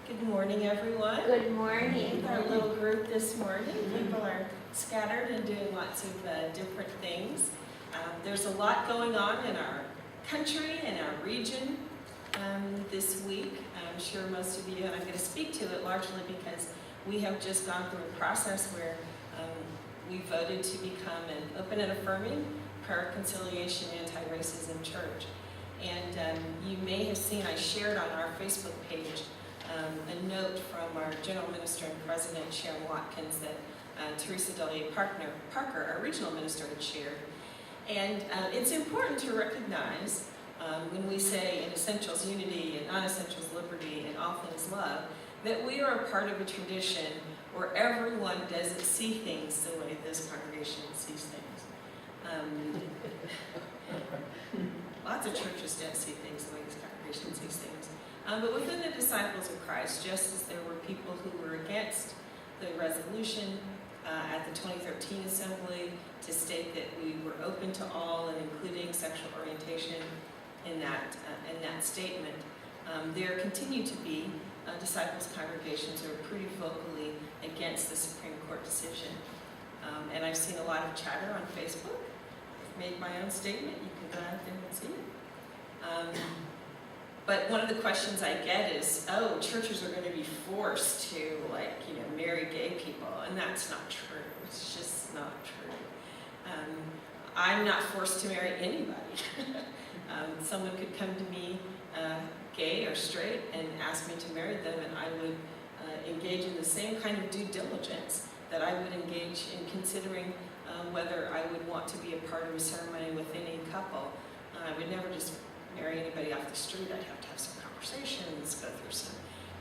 Good morning, everyone. Good morning. Our little group this morning. People are scattered and doing lots of different things. There's a lot going on in our country and our region this week. I'm sure most of you, and I'm going to speak to it largely because we have just gone through a process where we voted to become an open and affirming, prayer-conciliation, anti-racism church. And you may have seen, I shared on our Facebook page a note from our General Minister and President, Sharon Watkins, that Teresa Delia Parker, our regional minister, had shared. And it's important to recognize when we say in essentials unity and non-essentials liberty and all things love, that we are a part of a tradition where everyone doesn't see things the way this congregation sees things. Lots of churches don't see things the way this congregation sees things. But within the disciples of Christ, just as there were people who were against the resolution at the 2013 assembly to state that we were open to all and including sexual orientation in that statement, there continue to be disciples congregations who are pretty vocally against the Supreme Court decision. And I've seen a lot of chatter on Facebook. I've made my own statement. You can go out there and see it. But one of the questions I get is, oh, churches are going to be forced to, marry gay people, and that's not true. It's just not true. I'm not forced to marry anybody. Someone could come to me, gay or straight, and ask me to marry them, and I would engage in the same kind of due diligence that I would engage in considering whether I would want to be a part of a ceremony with any couple. I would never just marry anybody off the street. I'd have to have some conversations, go through some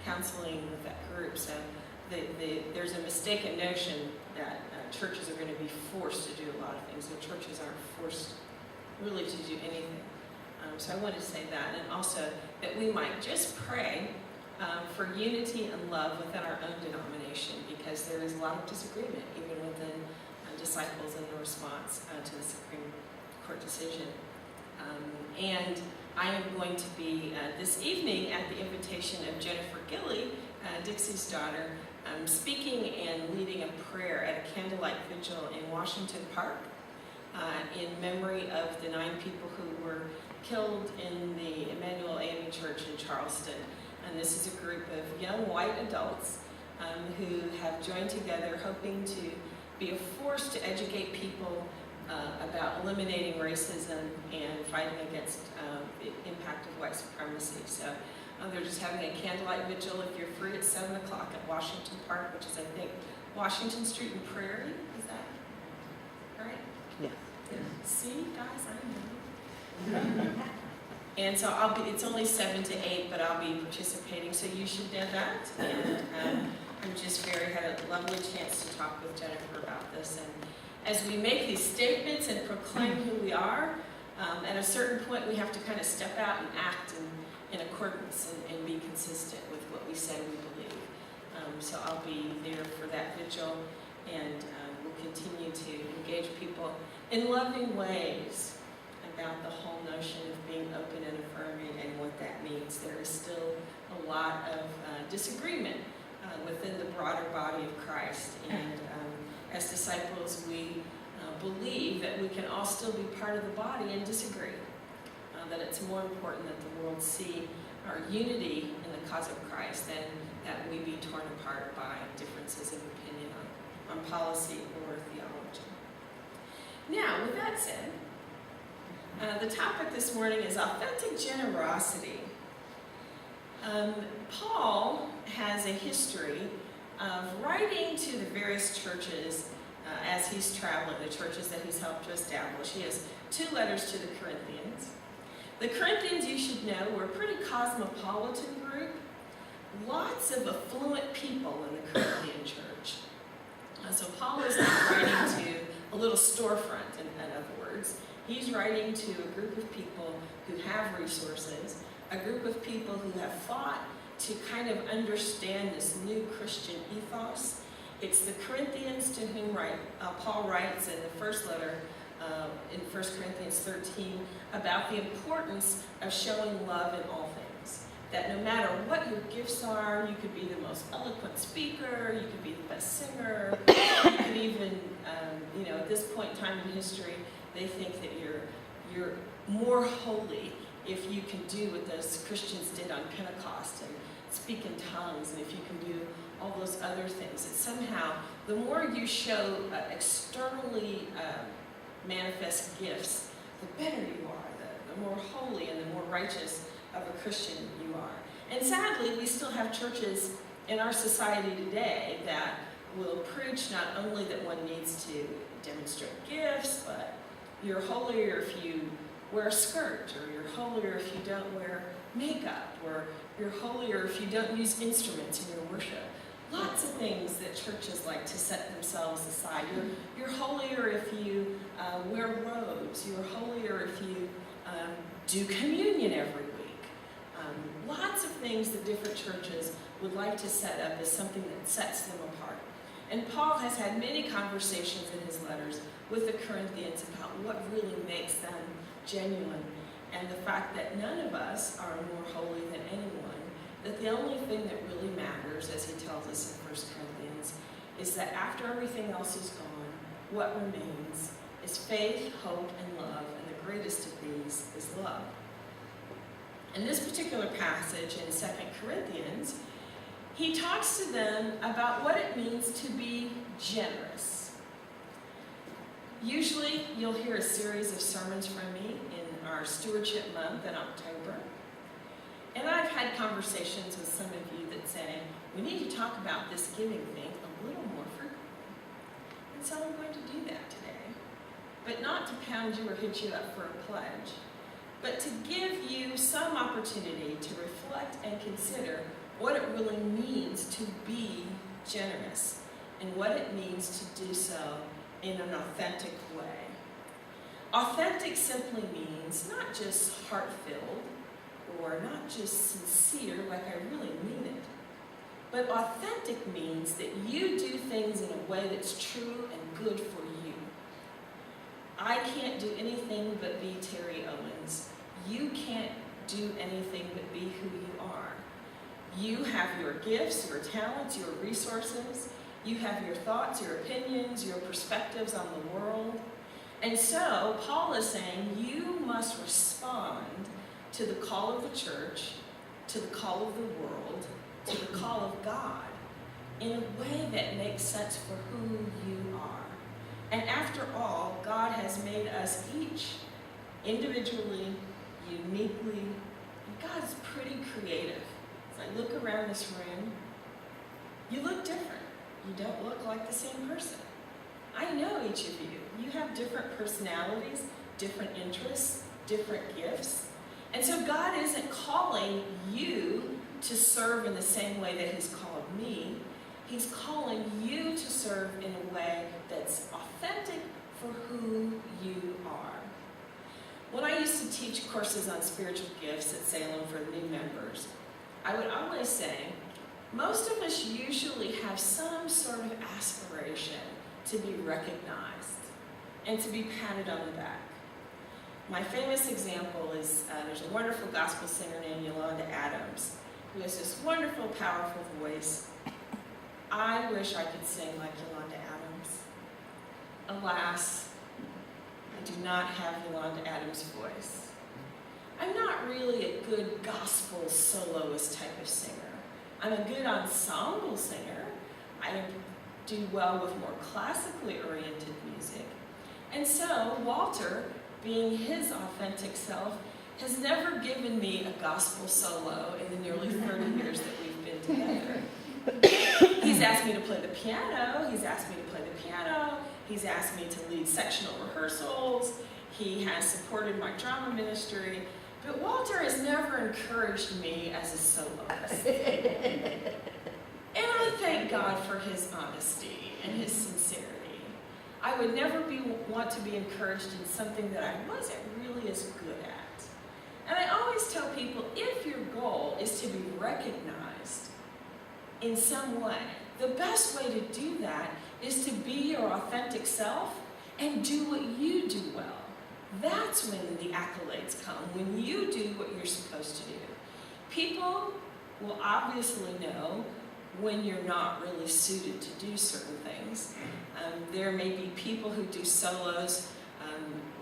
counseling with that group. So there's a mistaken notion that churches are going to be forced to do a lot of things. The churches aren't forced really to do anything. So I wanted to say that, and also that we might just pray for unity and love within our own denomination, because there is a lot of disagreement even within disciples in the response to the Supreme Court decision. And I am going to be this evening at the invitation of Jennifer Gilley, Dixie's daughter, speaking and leading a prayer at a candlelight vigil in Washington Park in memory of the 9 people who were killed in the Emmanuel AME Church in Charleston. And this is a group of young white adults who have joined together hoping to be a force to educate people about eliminating racism and fighting against the impact of white supremacy. So they're just having a candlelight vigil. If you're free, at 7 o'clock at Washington Park, which is, I think, Washington Street and Prairie. Is that right? Yeah. See, guys, I know. And so it's only 7 to 8, but I'll be participating, so you should know that. And I'm just had a lovely chance to talk with Jennifer about this. And as we make these statements and proclaim who we are, at a certain point we have to kind of step out and act in accordance and be consistent with what we say we believe. So I'll be there for that vigil, and we'll continue to engage people in loving ways about the whole notion of being open and affirming and what that means. There is still a lot of disagreement within the broader body of Christ, and as disciples, we believe that we can all still be part of the body and disagree. That it's more important that the world see our unity in the cause of Christ than that we be torn apart by differences of opinion on policy or theology. Now, with that said, the topic this morning is authentic generosity. Paul has a history of writing to the various churches as he's traveling, the churches that he's helped to establish. He has 2 letters to the Corinthians. The Corinthians, you should know, were a pretty cosmopolitan group. Lots of affluent people in the Corinthian church. So Paul is not writing to a little storefront, in other words. He's writing to a group of people who have resources, a group of people who have fought to kind of understand this new Christian ethos. It's the Corinthians to whom Paul writes in the first letter in 1 Corinthians 13 about the importance of showing love in all things. that no matter what your gifts are, you could be the most eloquent speaker, you could be the best singer, you could even, at this point in time in history, they think that you're more holy if you can do what those Christians did on Pentecost and speak in tongues, and if you can do all those other things. That somehow, the more you show externally manifest gifts, the better you are, the more holy and the more righteous of a Christian you are. And sadly, we still have churches in our society today that will preach not only that one needs to demonstrate gifts, but you're holier if you wear a skirt, or you're holier if you don't wear makeup, or you're holier if you don't use instruments in your worship. Lots of things that churches like to set themselves aside. You're holier if you wear robes. You're holier if you do communion every week. Lots of things that different churches would like to set up as something that sets them apart. And Paul has had many conversations in his letters with the Corinthians about what really makes them genuine, and the fact that none of us are more holy than anyone, that the only thing that really matters, as he tells us in 1 Corinthians, is that after everything else is gone, what remains is faith, hope, and love, and the greatest of these is love. In this particular passage in 2 Corinthians, he talks to them about what it means to be generous. Usually, you'll hear a series of sermons from me in our stewardship month in October. And I've had conversations with some of you that say, we need to talk about this giving thing a little more frequently. And so I'm going to do that today. But not to pound you or hit you up for a pledge, but to give you some opportunity to reflect and consider what it really means to be generous and what it means to do so in an authentic way. Authentic simply means not just heart-filled or not just sincere, like I really mean it, but authentic means that you do things in a way that's true and good for you. I can't do anything but be Terry Owens. You can't do anything but be who you are. You have your gifts, your talents, your resources. You have your thoughts, your opinions, your perspectives on the world. And so, Paul is saying you must respond to the call of the church, to the call of the world, to the call of God in a way that makes sense for who you are. And after all, God has made us each individually, uniquely. God's pretty creative. As I look around this room, you look different. You don't look like the same person. I know each of you. You have different personalities, different interests, different gifts. And so God isn't calling you to serve in the same way that He's called me. He's calling you to serve in a way that's authentic for who you are. When I used to teach courses on spiritual gifts at Salem for new members, I would always say, most of us usually have some sort of aspiration to be recognized and to be patted on the back. My famous example is there's a wonderful gospel singer named Yolanda Adams who has this wonderful, powerful voice. I wish I could sing like Yolanda Adams. Alas, I do not have Yolanda Adams' voice. I'm not really a good gospel soloist type of singer. I'm a good ensemble singer. I do well with more classically oriented music. And so Walter, being his authentic self, has never given me a gospel solo in the nearly 30 years that we've been together. He's asked me to play the piano, he's asked me to lead sectional rehearsals, he has supported my drama ministry, but Walter has never encouraged me as a soloist. And I thank God for his honesty and his sincerity. I would never want to be encouraged in something that I wasn't really as good at. And I always tell people, if your goal is to be recognized in some way, the best way to do that is to be your authentic self and do what you do well. That's when the accolades come, when you do what you're supposed to do. People will obviously know when you're not really suited to do certain things. There may be people who do solos.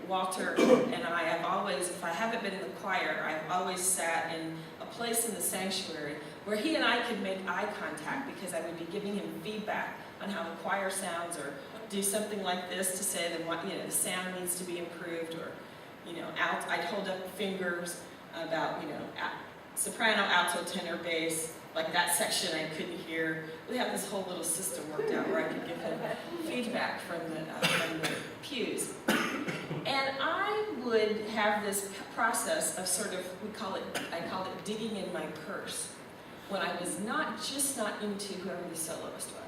Walter and I have always, if I haven't been in the choir, I've always sat in a place in the sanctuary where he and I could make eye contact because I would be giving him feedback on how the choir sounds, or do something like this to say that the sound needs to be improved, or I'd hold up fingers about soprano, alto, tenor, bass, like that section I couldn't hear. We have this whole little system worked out where I could give him feedback from the pews. And I would have this process of sort of, I call it digging in my purse, when I was not into whoever the soloist was.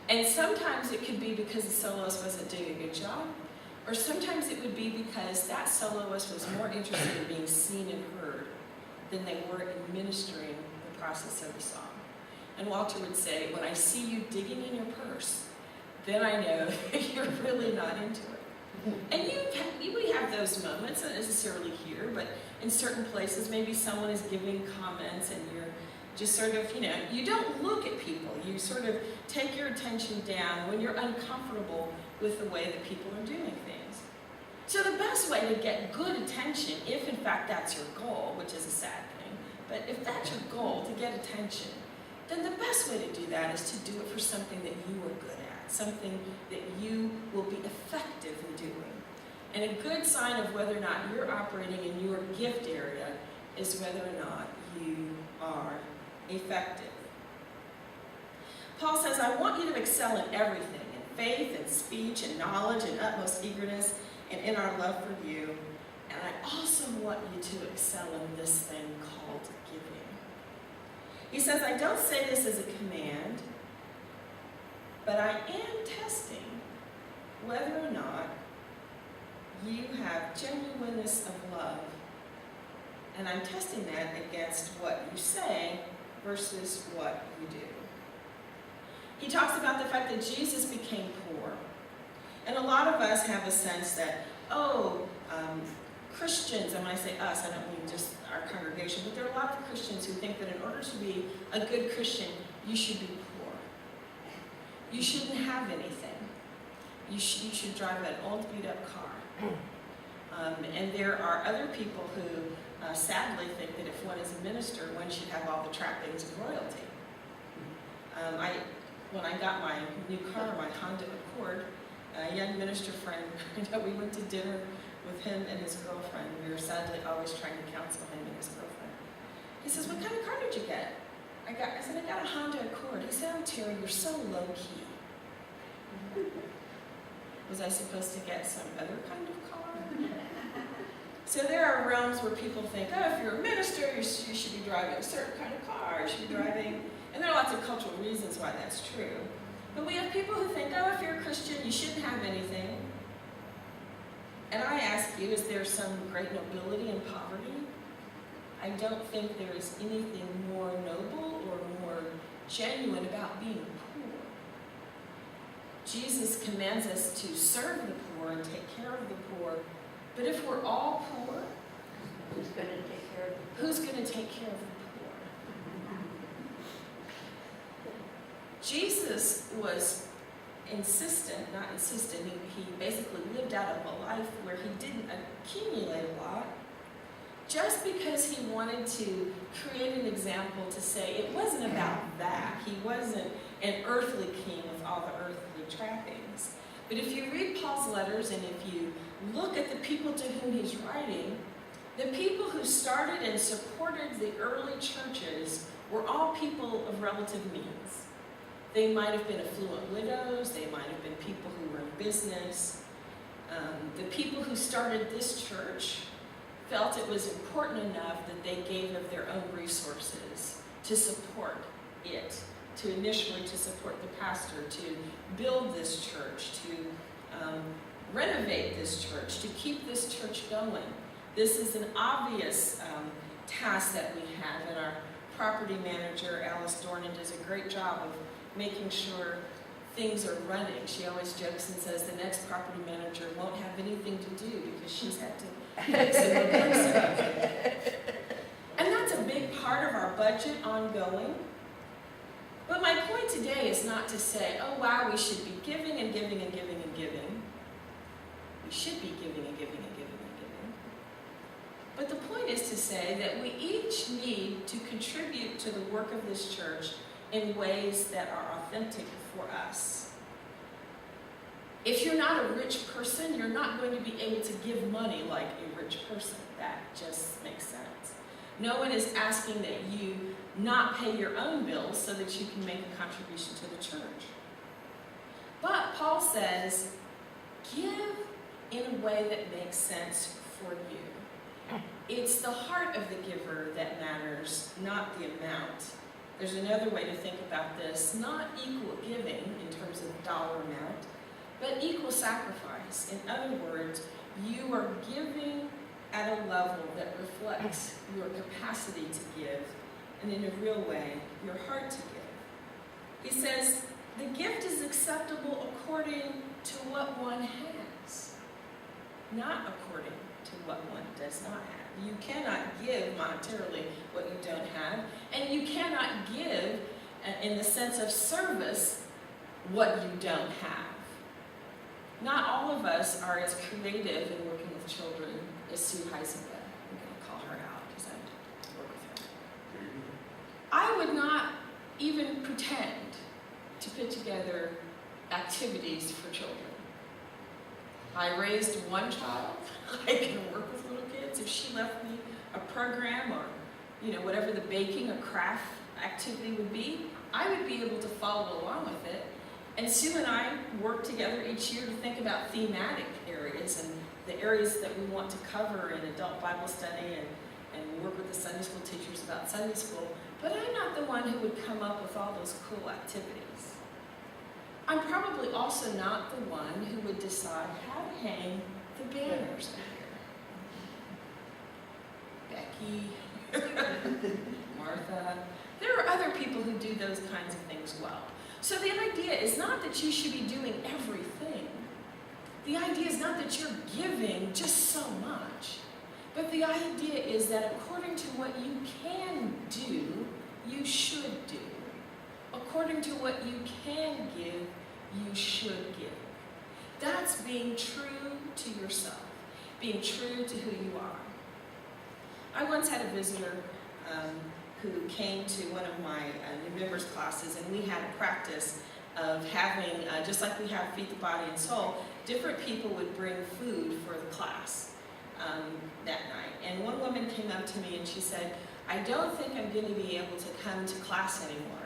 And sometimes it could be because the soloist wasn't doing a good job, or sometimes it would be because that soloist was more interested in being seen and heard than they were in ministering the process of the song. And Walter would say, when I see you digging in your purse, then I know that you're really not into it. And we have those moments, not necessarily here, but in certain places, maybe someone is giving comments and you're just sort of, you don't look at people. You sort of take your attention down when you're uncomfortable with the way that people are doing things. So the best way to get good attention, if in fact that's your goal, which is a sad thing, but if that's your goal, to get attention, then the best way to do that is to do it for something that you are good at, something that you will be effective in doing. And a good sign of whether or not you're operating in your gift area is whether or not you are effective. Paul says, I want you to excel in everything, in faith and speech and knowledge and utmost eagerness and in our love for you. And I also want you to excel in this thing called giving. He says, I don't say this as a command, but I am testing whether or not you have genuineness of love. And I'm testing that against what you say versus what you do. He talks about the fact that Jesus became poor. And a lot of us have a sense that, Christians, and when I say us, I don't mean just our congregation, but there are a lot of Christians who think that in order to be a good Christian, you should be poor. You shouldn't have anything. You should drive an old beat-up car. And there are other people who sadly think that if one is a minister, one should have all the trappings of royalty. When I got my new car, my Honda Accord, a young minister friend, we went to dinner with him and his girlfriend. We were sadly always trying to counsel him and his girlfriend. He says, what kind of car did you get? I said, I got a Honda Accord. He said, oh, Terry, you're so low-key. Was I supposed to get some other kind of car? So there are realms where people think, if you're a minister, you should be driving a certain kind of car, you should be driving, and there are lots of cultural reasons why that's true. But we have people who think, if you're a Christian, you shouldn't have anything. And I ask you, is there some great nobility in poverty? I don't think there is anything more noble or more genuine about being poor. Jesus commands us to serve the poor and take care of the poor. But if we're all poor, who's going to take care of the poor? Who's going to take care of the poor? Jesus was not insistent, he basically lived out of a life where he didn't accumulate a lot, just because he wanted to create an example to say it wasn't about that. He wasn't an earthly king with all the earthly trappings. But if you read Paul's letters and if you look at the people to whom he's writing, the people who started and supported the early churches were all people of relative means. They might have been affluent widows, they might have been people who were in business. The people who started this church felt it was important enough that they gave of their own resources to support it, to initially to support the pastor, to build this church, to renovate this church, to keep this church going. This is an obvious task that we have, and our property manager, Alice Dornan, does a great job of making sure things are running. She always jokes and says the next property manager won't have anything to do because she's had to fix it. And that's a big part of our budget ongoing. But my point today is not to say, oh wow, we should be giving and giving and giving and giving. We should be giving and giving and giving and giving. But the point is to say that we each need to contribute to the work of this church in ways that are authentic for us. If you're not a rich person, you're not going to be able to give money like a rich person. That just makes sense. No one is asking that you not pay your own bills so that you can make a contribution to the church. But Paul says, give in a way that makes sense for you. It's the heart of the giver that matters, not the amount. There's another way to think about this, not equal giving in terms of dollar amount, but equal sacrifice. In other words, you are giving at a level that reflects your capacity to give, and in a real way, your heart to give. He says, the gift is acceptable according to what one has, not according to what one does not have. You cannot give monetarily what you don't have, and you cannot give in the sense of service what you don't have. Not all of us are as creative in working with children as Sue Heisenberg. I'm going to call her out because I work with her. I would not even pretend to put together activities for children. I raised one child. I can work with little kids. If she left me a program or, whatever the baking or craft activity would be, I would be able to follow along with it. And Sue and I work together each year to think about thematic areas and the areas that we want to cover in adult Bible study and work with the Sunday school teachers about Sunday school. But I'm not the one who would come up with all those cool activities. I'm probably also not the one who would decide how to hang the banners in here. Becky, Martha. There are other people who do those kinds of things well. So the idea is not that you should be doing everything. The idea is not that you're giving just so much. But the idea is that according to what you can do, you should do. According to what you can give, you should give. That's being true to yourself, being true to who you are. I once had a visitor who came to one of my new members classes, and we had a practice of having, just like we have Feed the Body and Soul, different people would bring food for the class that night. And one woman came up to me and she said, I don't think I'm going to be able to come to class anymore.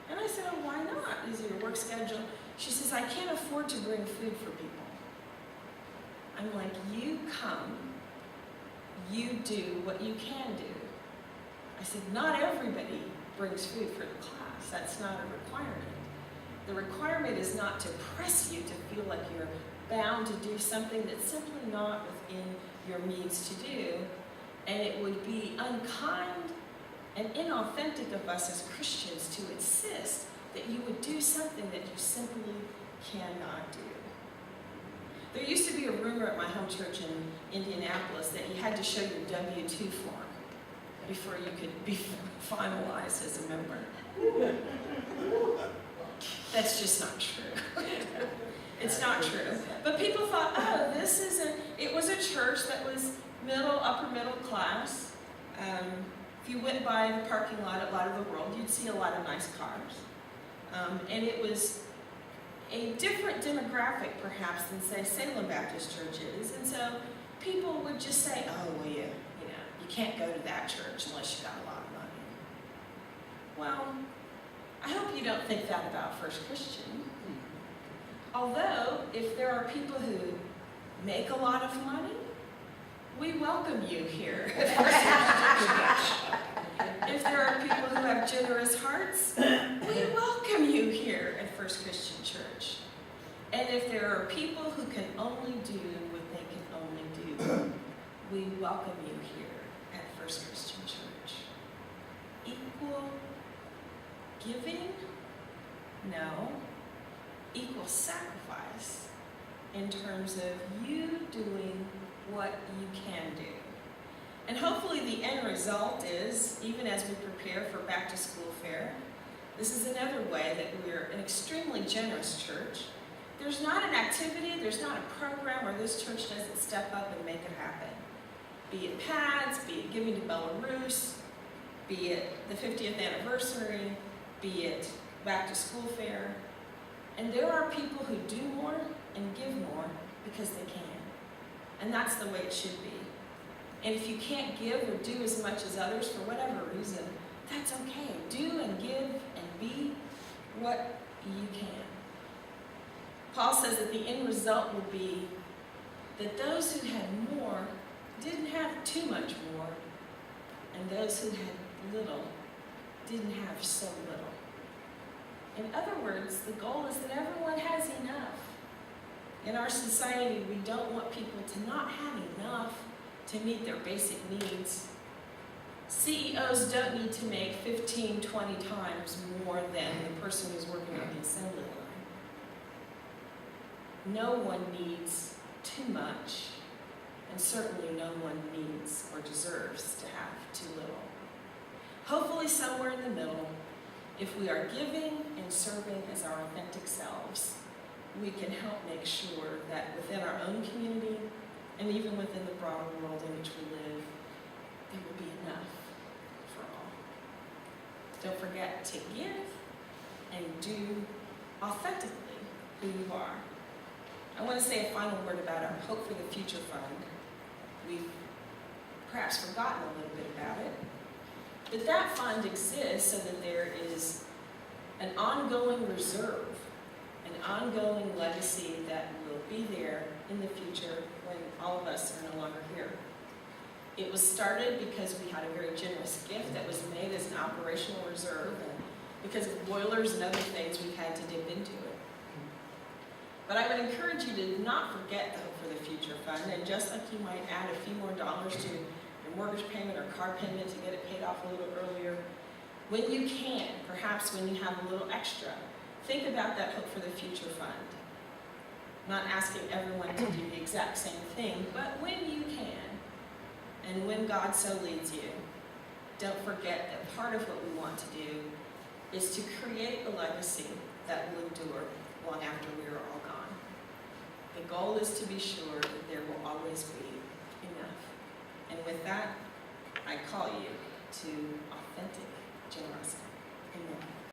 And I said, oh, why not? Is it your work schedule? She says, I can't afford to bring food for people. I'm like, you come, you do what you can do. I said, not everybody brings food for the class. That's not a requirement. The requirement is not to press you to feel like you're bound to do something that's simply not within your means to do. And it would be unkind and inauthentic of us as Christians to insist that you would do something that you simply cannot do. There used to be a rumor at my home church in Indianapolis that you had to show your W-2 form before you could be finalized as a member. That's just not true. It's not true. But people thought, oh, it was a church that was upper middle class. If you went by the parking lot at Light of the World, you'd see a lot of nice cars. And it was a different demographic, perhaps, than, say, Salem Baptist Church is. And so people would just say, oh, well, you can't go to that church unless you got a lot of money. Well, I hope you don't think that about First Christian. Although, if there are people who make a lot of money, we welcome you here at First Christian Church. If there are people who have generous hearts, we welcome you here at First Christian Church. And if there are people who can only do what they can only do, we welcome you here at First Christian Church. Equal giving? No. Equal sacrifice in terms of you doing what you can do. And hopefully the end result is, even as we prepare for back to school fair, this is another way that we're an extremely generous church. There's not an activity, there's not a program where this church doesn't step up and make it happen. Be it pads, be it giving to Belarus, be it the 50th anniversary, be it back to school fair. And there are people who do more and give more because they can. And that's the way it should be. And if you can't give or do as much as others for whatever reason, that's okay. Do and give and be what you can. Paul says that the end result will be that those who had more didn't have too much more, and those who had little didn't have so little. In other words, the goal is that everyone has enough. In our society, we don't want people to not have enough to meet their basic needs. CEOs don't need to make 15, 20 times more than the person who's working on the assembly line. No one needs too much, and certainly no one needs or deserves to have too little. Hopefully somewhere in the middle, if we are giving and serving as our authentic selves, we can help make sure that within our own community and even within the broader world in which we live, there will be enough for all. Don't forget to give and do authentically who you are. I want to say a final word about our Hope for the Future Fund. We've perhaps forgotten a little bit about it, but that fund exists so that there is an ongoing reserve, an ongoing legacy that will be there in the future when all of us are no longer here. It was started because we had a very generous gift that was made as an operational reserve, and because of boilers and other things, we've had to dip into it. But I would encourage you to not forget the Hope for the Future Fund, and just like you might add a few more dollars to your mortgage payment or car payment to get it paid off a little earlier, when you can, perhaps when you have a little extra, think about that Hope for the Future Fund. Not asking everyone to do the exact same thing, but when you can, and when God so leads you, don't forget that part of what we want to do is to create a legacy that will endure long after we are all gone. The goal is to be sure that there will always be enough. And with that, I call you to authentic generosity. Amen.